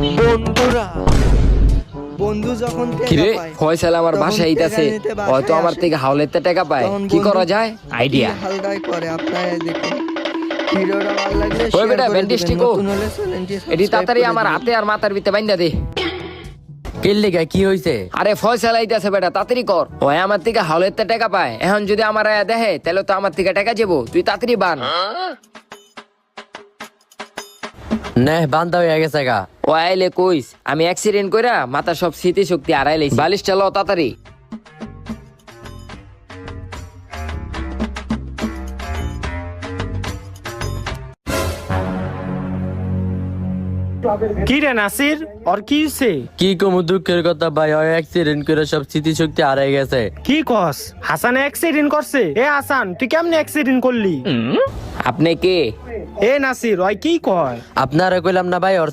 বন্ধুরা, বন্ধু যখন কিরে টাকা পায় ফয়সাল আমার তখন বাসায় টাকা আইতাছে, নিতে বাসায় হয়তো আমার আসে। থেকে হাওলাতে টাকা পায়। তখন কি বন্ধু করা যায়? আইডিয়া। কি হালদাই করে আপনারা দেখুন। ভিডিওটা ভালো লাগলে ওই শেয়ার বেটা করে ব্যান্ডেজ দিবেন, টিকো নতুন হলে চ্যানেলটি এটি সাবস্ক্রাইব তাড়াতাড়ি করে আমার দিবেন। হাতে আর মাথার ভিতরে বাইন্ধা দে। কেলে গা কি হইছে? আরে ফয়সাল আইতাছে বেটা, তাড়াতাড়ি কর। ওই আমার থেকে হাওলাতে টাকা পায়, এখন যদি আমার আয়া দেখে তাহলে তো আমার থেকে টাকা যাবো। তুই তাড়াতাড়ি বান। নে বান্দা হয়ে গেছে গা। ও আইলে কইস আমি অ্যাক্সিডেন্ট কইরা মাথার সব স্মৃতি শক্তি হারাই লাইছি। বালিশটা ল তাড়াতাড়ি। কি রে নাসির, ওর কি হইছে? কি কমু দুঃখের কথা ভাই, ওই অ্যাক্সিডেন্ট করে সব স্মৃতিশক্তি হারাই গেছে। কি কস? হাসান অ্যাক্সিডেন্ট করছে? এ হাসান, তুই কেমনে অ্যাক্সিডেন্ট করলি? আপনি কে? এ নাসির, ওই কি কয়? আপনারা কইলাম না ভাই, ওর